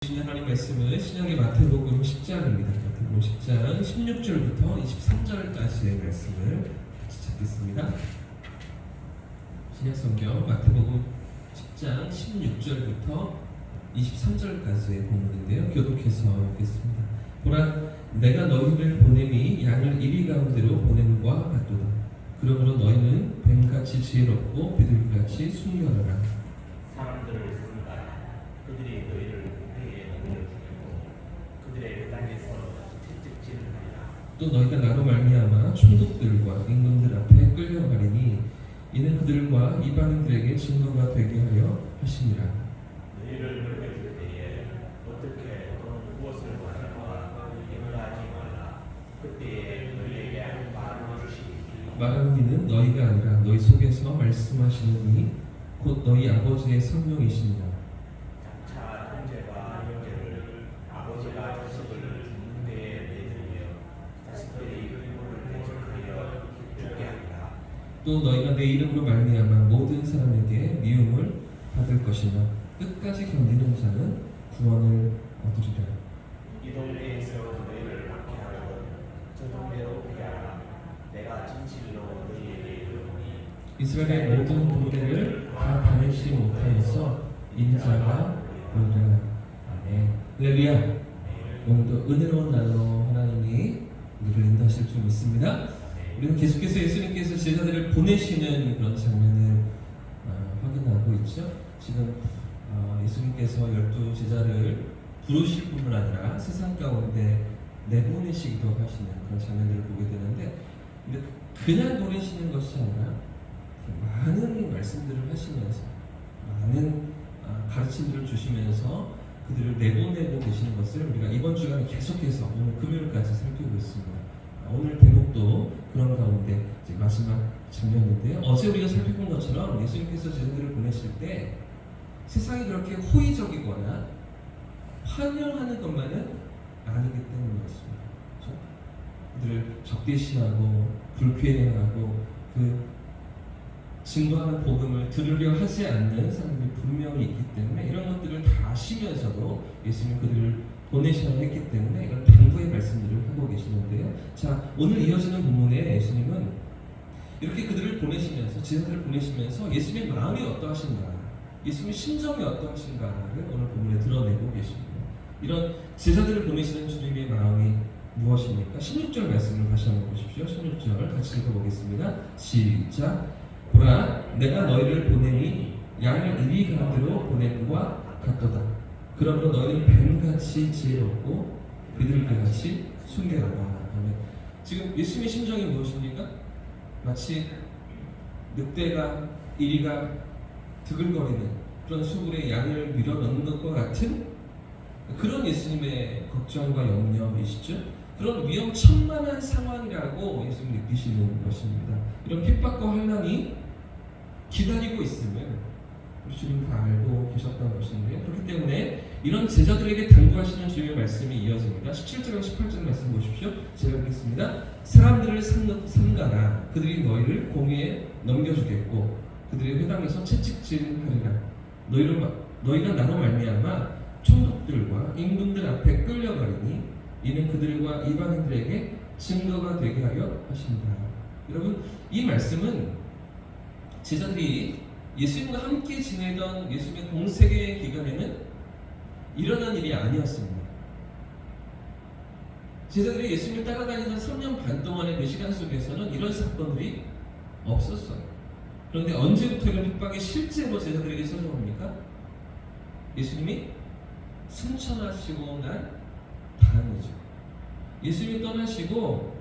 하나님 말씀은 신약의 마태복음 10장입니다. 마태복음 10장 16절부터 23절까지의 말씀을 같이 찾겠습니다. 신약 성경 마태복음 10장 16절부터 23절까지의 본문인데요. 교독해서 읽겠습니다. 보라, 내가 너희를 보냄이 양을 이리 가운데로 보냄과 같도다. 그러므로 너희는 뱀같이 지혜롭고 비둘기같이 순결하라. 사람들을 삼가라. 그들이 너희를 공회에 넘겨주고 그들의 땅에서 채찍질을 하리라. 또 너희가 나로 말미암아 총독들과 임금들 앞에 끌려가리니 이는 그들과 이방인들에게 증거가 되게 하려 하시니라. 너희를 넘겨줄 때에 어떻게 또는 무엇을 말할까 염려하지 말라. 그때에 너희에게 말을 주시리니 말하는 이는 너희가 아니라 너희 속에서 말씀하시는 이니 곧 너희 아버지의 성령이시니라. 장차 형제가 형제를 아버지가 자식을 죽는 데에 내드리며 자식들이 부모를 대적하여 죽게 하리라. 또 너희가 내 이름으로 말미암아 모든 사람에게 미움을 받을 것이나 끝까지 견디는 자는 구원을 얻으리라. 이 동네에서 너희를 박해하거든 저 동네로 피하라. 내가 진실로 너희에게 이르노니 이스라엘의 모든 군대를 다 다니지 못하여서 인자가 오리라. 아멘. 할렐루야. 오늘도 은혜로운 날로 하나님이 우리를 인도하실 줄 믿습니다. 우리는 계속해서 예수님께서 제자들을 보내시는 그런 장면을 확인하고 있죠. 지금 예수님께서 12 제자를 부르실 뿐만 아니라 세상 가운데 내보내시기도 하시는 그런 장면들을 보게 되는데, 근데 그냥 보내시는 것이 아니라 많은 말씀들을 하시면서 많은 가르침들을 주시면서 그들을 내보내고 계시는 것을 우리가 이번 주간에 계속해서 오늘 금요일까지 살피고 있습니다. 오늘 대목도 그런 가운데 이제 마지막 장면인데요. 어제 우리가 살펴본 것처럼 예수님께서 제자들을 보내실 때 세상이 그렇게 호의적이거나 환영하는 것만은 아니기 때문이었습니다. 그렇죠? 그들을 적대시하고 불쾌해하고 그 증거하는 복음을 들으려 하지 않는 사람들이 분명히 있기 때문에 이런 것들을 다 아시면서도 예수님은 그들을 보내셔야 했기 때문에 이런 당부의 말씀들을 하고 계시는데요. 자, 오늘 이어지는 본문에 예수님은 이렇게 그들을 보내시면서, 제자들을 보내시면서 예수님의 마음이 어떠하신가, 예수님의 심정이 어떠하신가를 오늘 본문에 드러내고 계십니다. 이런 제자들을 보내시는 주님의 마음이 무엇입니까? 16절 말씀을 다시 한번 보십시오. 16절 같이 읽어보겠습니다. 시작. 보라, 내가 너희를 보내니 양을 이리 가운데로 보냄과 같도다. 그러므로 너희는 뱀같이 지혜롭고 비둘기같이 순결하라. 지금 예수님의 심정이 무엇입니까? 마치 늑대가 이리가 드글거리는 그런 수굴에 양을 밀어넣는 것과 같은 그런 예수님의 걱정과 염려이시죠. 그런 위험천만한 상황이라고 예수님 느끼시는 것입니다. 이런 핍박과 환난이 기다리고 있으면 우리 주님 다 알고 계셨던 것인데요. 그렇기 때문에 이런 제자들에게 당부하시는 주님의 말씀이 이어집니다. 17절과 18절 말씀 보십시오. 제가 읽겠습니다. 사람들을 삼가라. 그들이 너희를 공회에 넘겨주겠고 그들의 회당에서 채찍질하리라. 너희가 나로 말미암아 총독들과 임금들 앞에 끌려가리니 이는 그들과 이방인들에게 증거가 되게 하려 하신다. 여러분, 이 말씀은 제자들이 예수님과 함께 지내던 예수님의 공생의 기간에는 일어난 일이 아니었습니다. 제자들이 예수님을 따라다니던 3년 반 동안의 그 시간 속에서는 이런 사건들이 없었어요. 그런데 언제부터 이런 핍박이 실제로 제자들에게 찾아옵니까? 예수님이 승천하시고 난 다음이죠. 예수님이 떠나시고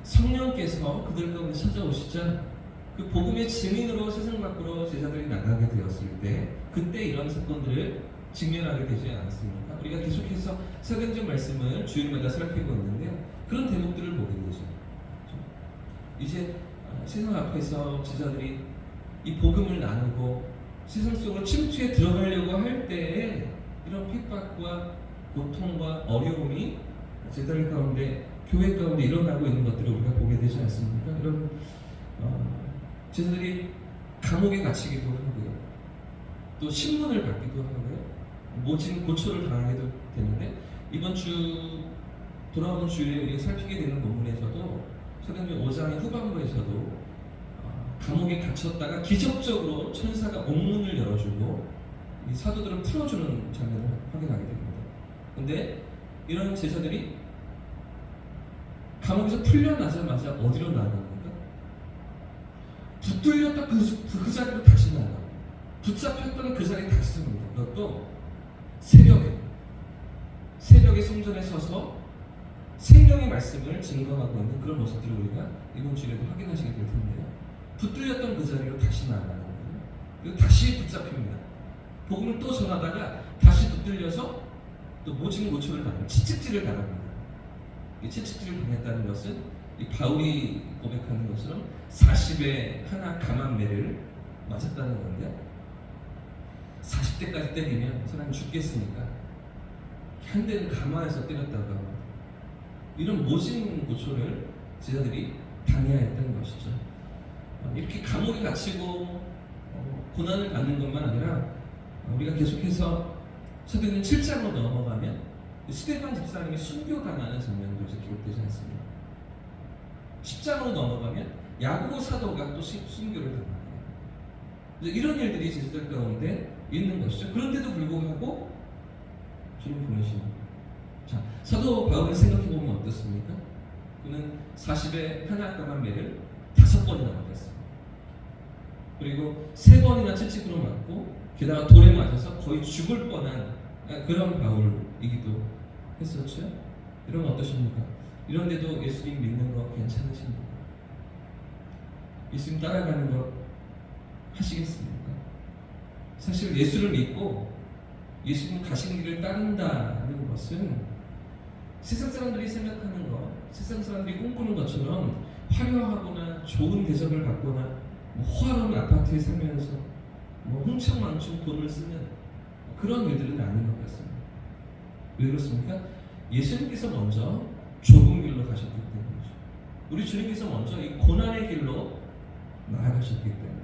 성령께서 그들 가운데 찾아오시자 그 복음의 증인으로 세상 밖으로 제자들이 나가게 되었을 때 그때 이런 사건들을 직면하게 되지 않았습니까? 우리가 계속해서 사도행전 말씀을 주일마다 살피고 있는데요. 그런 대목들을 보게 되죠. 이제 세상 앞에서 제자들이 이 복음을 나누고 세상 속으로 침투해 들어가려고 할 때에 이런 핍박과 고통과 어려움이 제자들 가운데, 교회 가운데 일어나고 있는 것들을 우리가 보게 되지 않습니까? 이런 제자들이 감옥에 갇히기도 하고요, 또 신문을 받기도 하고요, 모진 고초를 당하게 되는데 이번 주 돌아오는 주일에 우리가 살피게 되는 본문에서도 사도행전 5장의 후반부에서도 감옥에 갇혔다가 기적적으로 천사가 옥문을 열어주고 이 사도들을 풀어주는 장면을 확인하게 됩니다. 근데 이런 제자들이 감옥에서 풀려나자마자 어디로 나아갑니까? 붙들렸다 그 자리로 다시 나아가. 붙잡혔던 그 자리에 다시 섭니다. 그것도 새벽에 성전에 서서 생명의 말씀을 증거하고 있는 그런 모습들을 우리가 이번 주에도 확인하시게 될 텐데요. 붙들렸던 그 자리로 다시 나아가는 거예요. 그리고 다시 붙잡힙니다. 복음을 또 전하다가 다시 붙들려서 또 모진 고초를 당합니다. 채찍질을 당합니다. 이 채찍질을 당했다는 것은 이 바울이 고백하는 것처럼 40에 하나 감한 매를 맞았다는 건데 40대까지 때리면 사람이 죽겠으니까 한 대는 감화해서 때렸다고 합니다. 이런 모진 고초를 제자들이 당해야 했던 것이죠. 이렇게 감옥에 갇히고 고난을 받는 것만 아니라 우리가 계속해서 사도행전 7장으로 넘어가면 스데반 집사님이 순교당하는 장면도 이제 기록되지 않습니다. 10장으로 넘어가면 야고보 사도가 또 순교를 당합니다. 이런 일들이 제자들 가운데 있는 것이죠. 그런데도 불구하고 주님 보내십니다. 자, 사도 바울을 생각해보면 어떻습니까? 그는 40에 하나 감한 매를 5번이나 맞았습니다. 그리고 3번이나 채찍으로 맞고 게다가 돌에 맞아서 거의 죽을 뻔한 그런 바울이기도 했었죠. 이러면 어떠십니까? 이런데도 예수님 믿는 거 괜찮으십니까? 예수님 따라가는 거 하시겠습니까? 사실 예수를 믿고 예수님 가신 길을 따른다는 것은 세상 사람들이 생각하는 것, 세상 사람들이 꿈꾸는 것처럼 화려하거나 좋은 대접을 받거나 호화로운 아파트에 살면서 흥청망청 돈을 쓰는 그런 일들은 아닌 것 같습니다. 왜 그렇습니까? 예수님께서 먼저 좁은 길로 가셨기 때문이죠. 우리 주님께서 먼저 이 고난의 길로 나아가셨기 때문에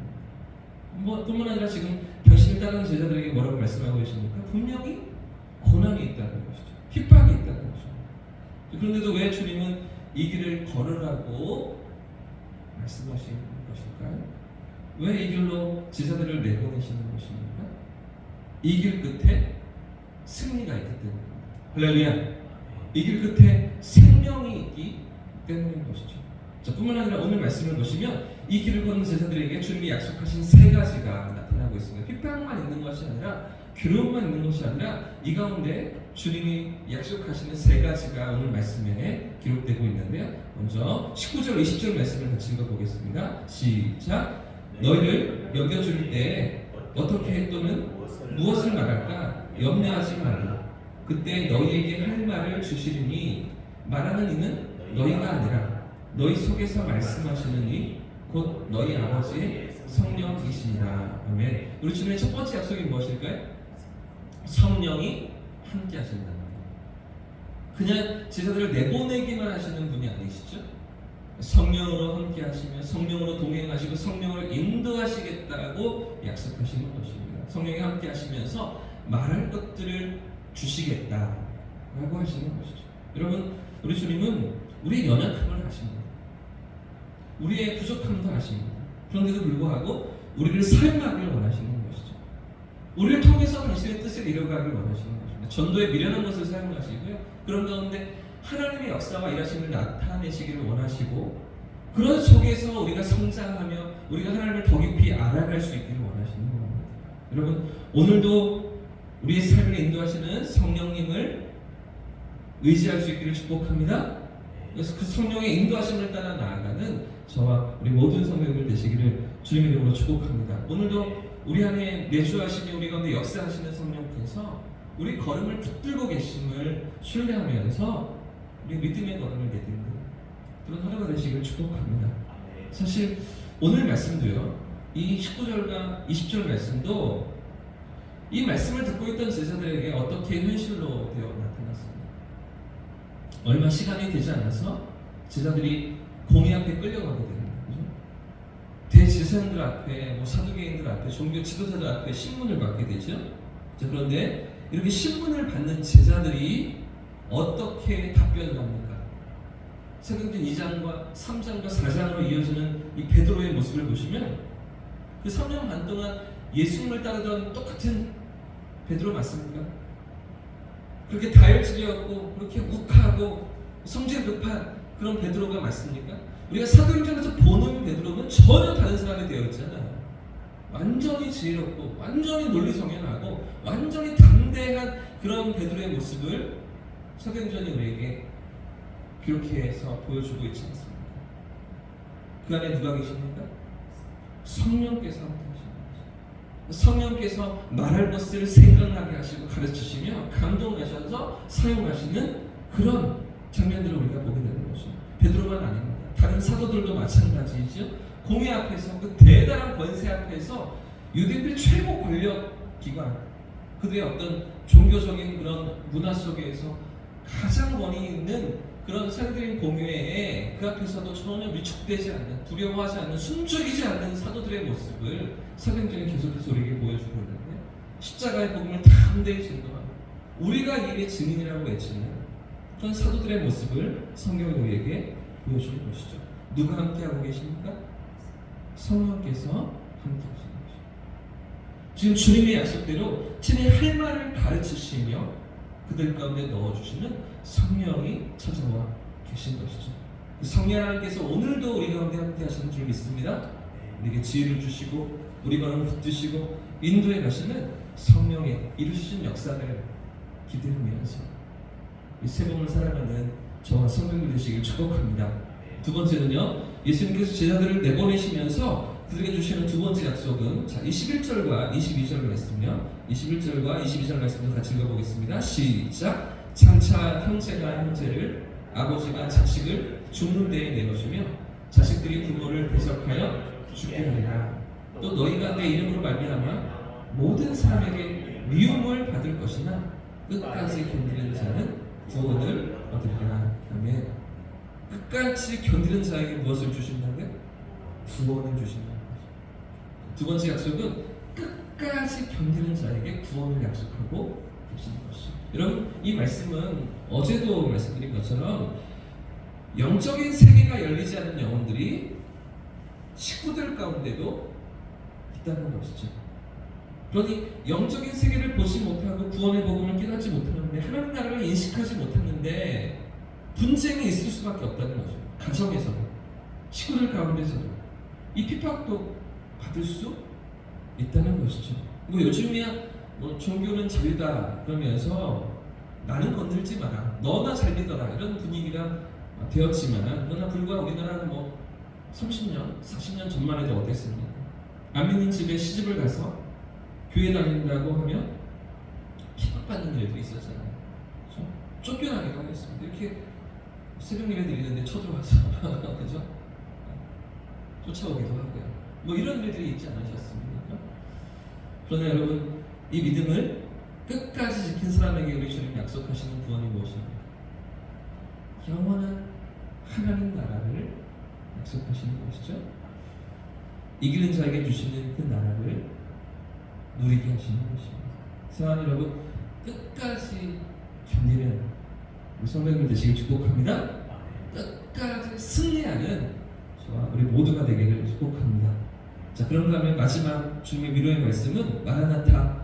뿐만 아니라 지금 당신을 따르는 제자들에게 뭐라고 말씀하고 계십니까? 분명히 고난이 있다는 것이죠. 핍박이 있다는 것이죠. 그런데도 왜 주님은 이 길을 걸으라고 말씀하신 것일까요? 왜 이 길로 제자들을 내보내시는 것입니까? 이 길 끝에 승리가 있기 때문입니다. 할렐루야! 이 길 끝에 생명이 있기 때문인 것이죠. 자, 뿐만 아니라 오늘 말씀을 보시면 이 길을 걷는 제자들에게 주님이 약속하신 3가지가 나타나고 있습니다. 핍박만 있는 것이 아니라 괴로움만 있는 것이 아니라 이 가운데 주님이 약속하시는 3가지가 오늘 말씀에 기록되고 있는데요. 먼저 19절 20절 말씀을 같이 읽어보겠습니다. 시작. 너희를 여겨줄 때 어떻게 또는 무엇을 말할까 염려하지 말라. 그때 너희에게 할 말을 주시리니 말하는 이는 너희가 아니라 너희 속에서 말씀하시는 이 곧 너희 아버지의 성령이시니라. 아멘. 우리 주님의 첫 번째 약속이 무엇일까요? 성령이 함께 하신다는 것. 그냥 제자들을 내보내기만 하시는 분이 아니시죠? 성령으로 함께 하시며 성령으로 동행하시고 성령을 인도하시겠다고 약속하시는 것입니다. 성령이 함께 하시면서 말할 것들을 주시겠다라고 하시는 것이죠. 여러분, 우리 주님은 우리의 연약함을 아십니다. 우리의 부족함도 아십니다. 그런데도 불구하고 우리를 사용하기를 원하시는 것이죠. 우리를 통해서 당신의 뜻을 이뤄가기를 원하시는 것입니다. 전도에 미련한 것을 사용하시고요. 그런 가운데 하나님의 역사와 일하심을 나타내시기를 원하시고 그런 속에서 우리가 성장하며 우리가 하나님을 더 깊이 알아갈 수 있기를 원하시는 겁니다. 여러분, 오늘도 우리의 삶을 인도하시는 성령님을 의지할 수 있기를 축복합니다. 그래서 그 성령의 인도하심을 따라 나아가는 저와 우리 모든 성도님들 되시기를 주님의 이름으로 축복합니다. 오늘도 우리 안에 내주하시며 우리 가운데 역사하시는 성령께서 우리 걸음을 붙들고 계심을 신뢰하면서 우리 믿음의 걸음을 내딛는 그런 하루가 되시기를 축복합니다. 사실 오늘 말씀도요, 이 19절과 20절 말씀도 이 말씀을 듣고 있던 제자들에게 어떻게 현실로 되어 나타났습니다. 얼마 시간이 되지 않아서 제자들이 공의 앞에 끌려가게 됩니다. 그죠? 대제사장들 앞에, 사두개인들 앞에, 종교 지도자들 앞에 신문을 받게 되죠. 자, 그런데 이렇게 신문을 받는 제자들이 어떻게 답변을 합니까? 사도행전 2장과 3장과 4장으로 이어지는 이 베드로의 모습을 보시면 그 3년 반 동안 예수님을 따르던 똑같은 베드로 맞습니까? 그렇게 다혈질이었고 그렇게 욱하고 성질 급한 그런 베드로가 맞습니까? 우리가 사도행전에서 보는 베드로는 전혀 다른 사람이 되어 있잖아요. 완전히 지혜롭고 완전히 논리성연하고 완전히 담대한 그런 베드로의 모습을 사도행전이 우리에게 기록해서 보여주고 있지 않습니까? 그 안에 누가 계십니까? 성령께서 함께 하십니다. 성령께서 말할 것을 생각나게 하시고 가르치시며 감동하셔서 사용하시는 그런 장면들을 우리가 보게 되는 것이죠. 베드로만 아닙니다. 다른 사도들도 마찬가지이죠. 공회 앞에서 그 대단한 권세 앞에서 유대인들 최고 권력 기관, 그들의 어떤 종교적인 그런 문화 속에서 가장 권위 있는 그런 산드린 공회에 그 앞에서도 전혀 위축되지 않는, 두려워하지 않는, 숨죽이지 않는 사도들의 모습을 사도행전이 계속해서 우리에게 보여주고 있는데, 십자가의 복음을 담대히 증거하고 우리가 이의 증인이라고 외치는 그런 사도들의 모습을 성경이 우리에게 보여주는 것이죠. 누가 함께하고 계십니까? 성령께서 함께하시는 것이죠. 지금 주님의 약속대로 친히 할 말을 가르치시며 그들 가운데 넣어주시는 성령이 찾아와 계신 것이죠. 성령 하나님께서 오늘도 우리 가운데 함께하시는 줄 믿습니다. 우리에게 지혜를 주시고 우리 걸음을 붙드시고 인도해 가시는 성령의 이루시는 역사를 기대하면서 이 새봄을 살아가는 저와 성도님들 되시길 축복합니다. 두 번째는요, 예수님께서 제자들을 내보내시면서 그들에게 주시는 두 번째 약속은 21절과 22절 말씀이요. 21절과 22절 말씀을 같이 읽어보겠습니다. 시작. 장차 형제가 형제를, 아버지가 자식을 죽는 데에 내어주며 자식들이 부모를 배척하여 죽게 하리라. 또 너희가 내 이름으로 말미암아 모든 사람에게 미움을 받을 것이나 끝까지 견디는 자는 구원을 얻으리라. 아멘. 끝까지 견디는 자에게 무엇을 주신다고요? 구원을 주신다. 두 번째 약속은 끝까지 견디는 자에게 구원을 약속하고 계시는 것이죠. 여러분, 이 말씀은 어제도 말씀드린 것처럼 영적인 세계가 열리지 않는 영혼들이 식구들 가운데도 있다는 것이죠. 그러니 영적인 세계를 보지 못하고 구원의 복음을 깨닫지 못하는데, 하나님 나라를 인식하지 못하는데 분쟁이 있을 수밖에 없다는 거죠. 가정에서도, 식구들 가운데서도 이 핍박도 받을 수 있다는 것이죠. 뭐 요즘이야 뭐 종교는 자유다 그러면서 나는 건들지 마라, 너나 잘 믿어라, 이런 분위기가 되었지만, 그러나 불과 우리나라는 뭐 30년, 40년 전만 해도 어땠습니까? 안 믿는 집에 시집을 가서 교회 다닌다고 하면 핍박받는 일도 있었잖아요. 그렇죠? 쫓겨나기도 하겠습니다. 이렇게 새벽 예배 드리는데 쳐들어와서 그죠? 쫓아오기도 하고요. 뭐 이런 일들이 있지 않으셨습니까? 그러나 여러분, 이 믿음을 끝까지 지킨 사람에게 우리 주님 약속하시는 구원이 무엇입니까? 영원한 하나님 나라를 약속하시는 것이죠. 이기는 자에게 주시는 그 나라를 누리게 하시는 것입니다. 사랑하는 여러분, 끝까지 견디는 우리 성도님들 되시길 축복합니다. 끝까지 승리하는 저와 우리 모두가 되기를 축복합니다. 자, 그런가 하면 마지막 주님의 위로의 말씀은 마라나타,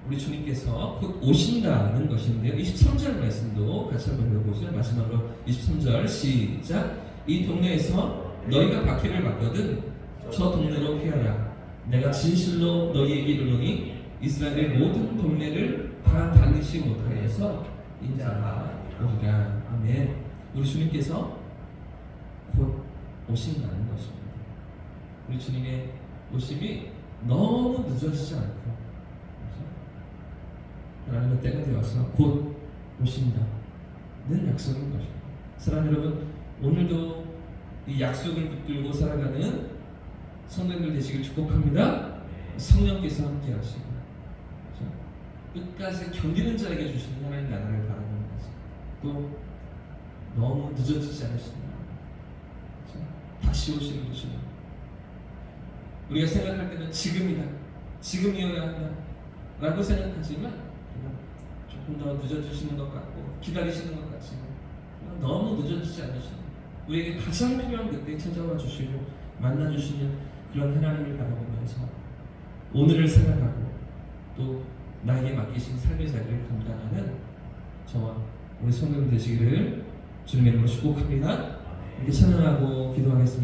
우리 주님께서 곧 오신다는 것인데요. 23절 말씀도 같이 한번 읽어보죠. 마지막으로 23절 시작. 이 동네에서 너희가 박해를 받거든 저 동네로 피하라. 내가 진실로 너희에게 이르노니 이스라엘의 모든 동네를 다 다니지 못하여서 인자가 오리라. 아멘. 우리 주님께서 곧 오신다는 것입니다. 우리 주님의 오심이 너무 늦어지지 않고 하나님의 때가 되어서 곧 오신다는 약속인 것입니다. 사랑하는 여러분, 오늘도 이 약속을 붙들고 살아가는 성도님들 되시길 축복합니다. 성령께서 함께 하시고 끝까지 견디는 자에게 주시는 하나님 나라를 바라보는 것은 또 너무 늦어지지 않으십니다. 다시 오시는 것입니다. 우리가 생각할 때는 지금이다, 지금이어야 한다 라고 생각하지만 조금 더 늦어지시는 것 같고 기다리시는 것 같지만 너무 늦어지지 않으시고 우리에게 가장 필요한 그때 찾아와 주시고 만나 주시는 그런 하나님을 바라보면서 오늘을 생각하고 또 나에게 맡기신 삶의 자리를 감당하는 저와 우리 성도님 되시기를 주님의 이름으로 축복합니다. 이렇게 찬양하고 기도하겠습니다.